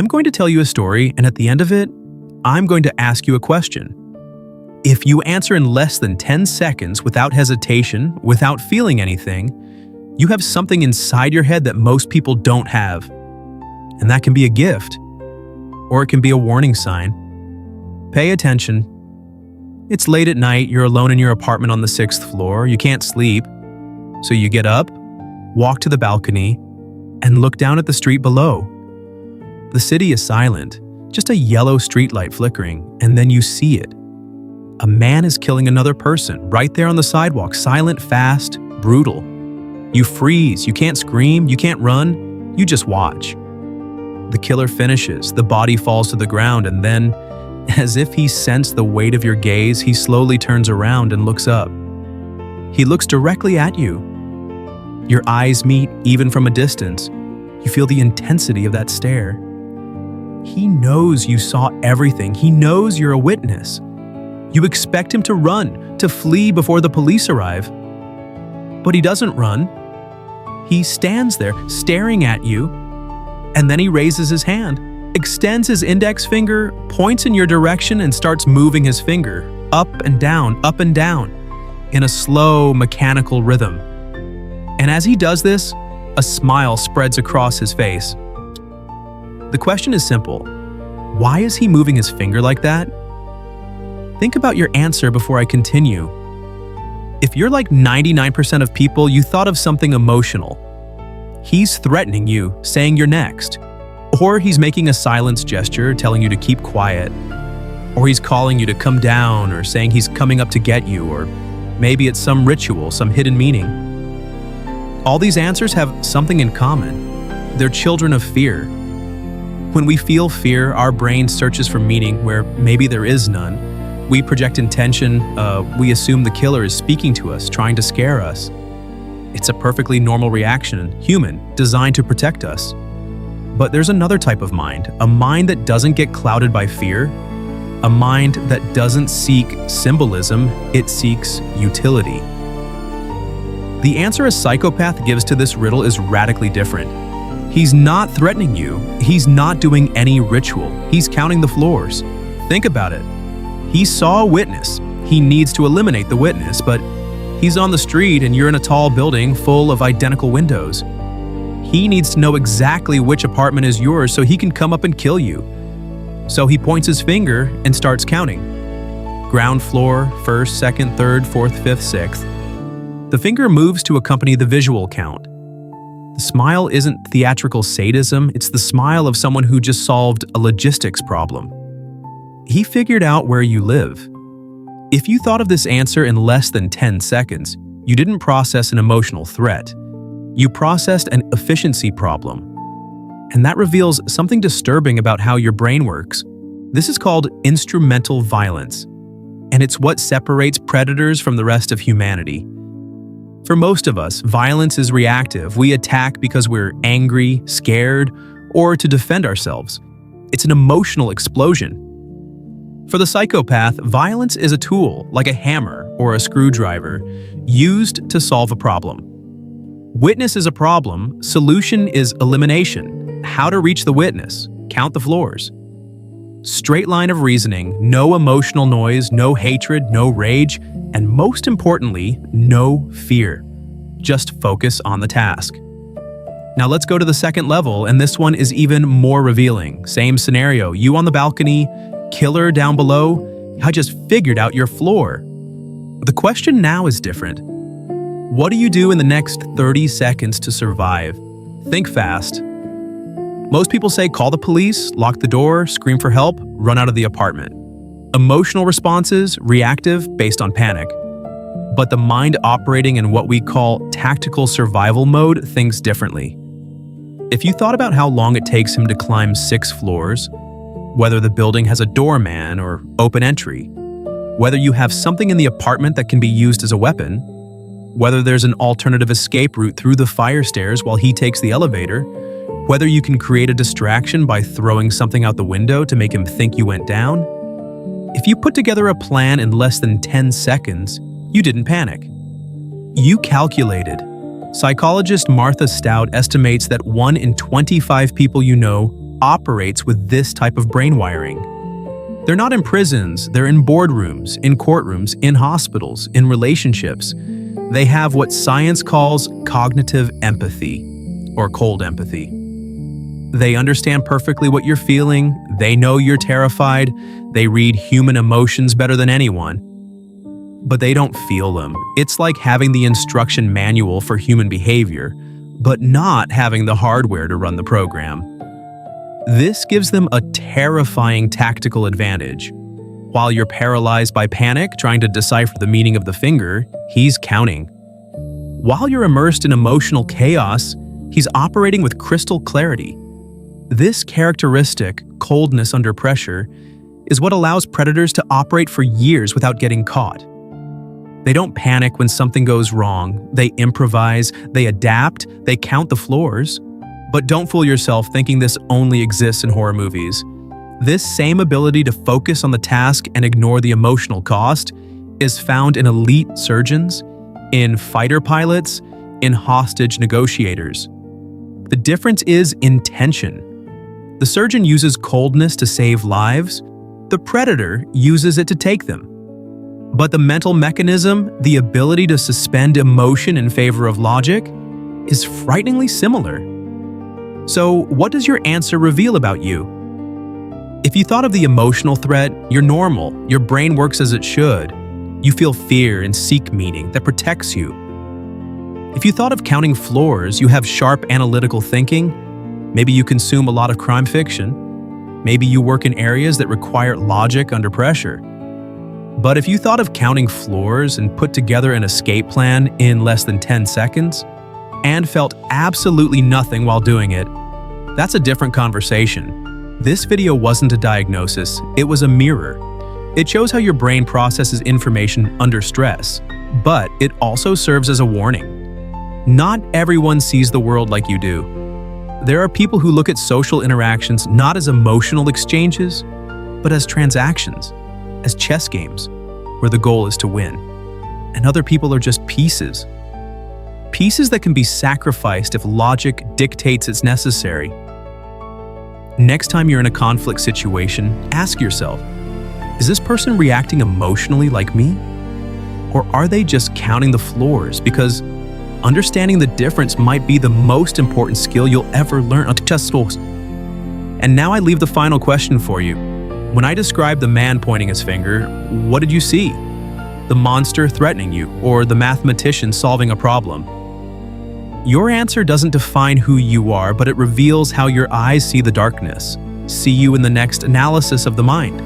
I'm going to tell you a story, and at the end of it, I'm going to ask you a question. If you answer in less than 10 seconds without hesitation, without feeling anything, you have something inside your head that most people don't have. And that can be a gift, or it can be a warning sign. Pay attention. It's late at night, you're alone in your apartment on the 6th floor, you can't sleep. So you get up, walk to the balcony, and look down at the street below. The city is silent, just a yellow streetlight flickering, and then you see it. A man is killing another person right there on the sidewalk, silent, fast, brutal. You freeze, you can't scream, you can't run, you just watch. The killer finishes, the body falls to the ground, and then, as if he sensed the weight of your gaze, he slowly turns around and looks up. He looks directly at you. Your eyes meet even from a distance. You feel the intensity of that stare. He knows you saw everything. He knows you're a witness. You expect him to run, to flee before the police arrive. But he doesn't run. He stands there, staring at you, and then he raises his hand, extends his index finger, points in your direction, and starts moving his finger, up and down, in a slow, mechanical rhythm. And as he does this, a smile spreads across his face. The question is simple. Why is he moving his finger like that? Think about your answer before I continue. If you're like 99% of people, you thought of something emotional. He's threatening you, saying you're next. Or he's making a silence gesture, telling you to keep quiet. Or he's calling you to come down, or saying he's coming up to get you, or maybe it's some ritual, some hidden meaning. All these answers have something in common. They're children of fear. When we feel fear, our brain searches for meaning where maybe there is none. We project intention, we assume the killer is speaking to us, trying to scare us. It's a perfectly normal reaction, human, designed to protect us. But there's another type of mind, a mind that doesn't get clouded by fear, a mind that doesn't seek symbolism, it seeks utility. The answer a psychopath gives to this riddle is radically different. He's not threatening you. He's not doing any ritual. He's counting the floors. Think about it. He saw a witness. He needs to eliminate the witness, but he's on the street and you're in a tall building full of identical windows. He needs to know exactly which apartment is yours so he can come up and kill you. So he points his finger and starts counting. Ground floor, 1st, 2nd, 3rd, 4th, 5th, 6th. The finger moves to accompany the visual count. The smile isn't theatrical sadism, it's the smile of someone who just solved a logistics problem. He figured out where you live. If you thought of this answer in less than 10 seconds, you didn't process an emotional threat. You processed an efficiency problem. And that reveals something disturbing about how your brain works. This is called instrumental violence, and it's what separates predators from the rest of humanity. For most of us, violence is reactive. We attack because we're angry, scared, or to defend ourselves. It's an emotional explosion. For the psychopath, violence is a tool, like a hammer or a screwdriver, used to solve a problem. Witness is a problem, solution is elimination. How to reach the witness, count the floors. Straight line of reasoning, no emotional noise, no hatred, no rage, and most importantly, no fear. Just focus on the task. Now let's go to the second level, and this one is even more revealing. Same scenario, you on the balcony, killer down below. I just figured out your floor. The question now is different. What do you do in the next 30 seconds to survive? Think fast. Most people say call the police, lock the door, scream for help, run out of the apartment. Emotional responses, reactive, based on panic. But the mind operating in what we call tactical survival mode thinks differently. If you thought about how long it takes him to climb 6 floors, whether the building has a doorman or open entry, whether you have something in the apartment that can be used as a weapon, whether there's an alternative escape route through the fire stairs while he takes the elevator, whether you can create a distraction by throwing something out the window to make him think you went down. If you put together a plan in less than 10 seconds, you didn't panic. You calculated. Psychologist Martha Stout estimates that 1 in 25 people you know operates with this type of brain wiring. They're not in prisons, they're in boardrooms, in courtrooms, in hospitals, in relationships. They have what science calls cognitive empathy, or cold empathy. They understand perfectly what you're feeling, they know you're terrified, they read human emotions better than anyone, but they don't feel them. It's like having the instruction manual for human behavior, but not having the hardware to run the program. This gives them a terrifying tactical advantage. While you're paralyzed by panic trying to decipher the meaning of the finger, he's counting. While you're immersed in emotional chaos, he's operating with crystal clarity. This characteristic, coldness under pressure, is what allows predators to operate for years without getting caught. They don't panic when something goes wrong, they improvise, they adapt, they count the floors. But don't fool yourself thinking this only exists in horror movies. This same ability to focus on the task and ignore the emotional cost is found in elite surgeons, in fighter pilots, in hostage negotiators. The difference is intention. The surgeon uses coldness to save lives, the predator uses it to take them. But the mental mechanism, the ability to suspend emotion in favor of logic, is frighteningly similar. So, what does your answer reveal about you? If you thought of the emotional threat, you're normal, your brain works as it should. You feel fear and seek meaning that protects you. If you thought of counting floors, you have sharp analytical thinking. Maybe you consume a lot of crime fiction. Maybe you work in areas that require logic under pressure. But if you thought of counting floors and put together an escape plan in less than 10 seconds, and felt absolutely nothing while doing it, that's a different conversation. This video wasn't a diagnosis, it was a mirror. It shows how your brain processes information under stress, but it also serves as a warning. Not everyone sees the world like you do. There are people who look at social interactions not as emotional exchanges, but as transactions, as chess games, where the goal is to win. And other people are just pieces. Pieces that can be sacrificed if logic dictates it's necessary. Next time you're in a conflict situation, ask yourself, is this person reacting emotionally like me? Or are they just counting the floors? Because understanding the difference might be the most important skill you'll ever learn on chess scores. And now I leave the final question for you. When I described the man pointing his finger, what did you see? The monster threatening you, or the mathematician solving a problem? Your answer doesn't define who you are, but it reveals how your eyes see the darkness, see you in the next analysis of the mind.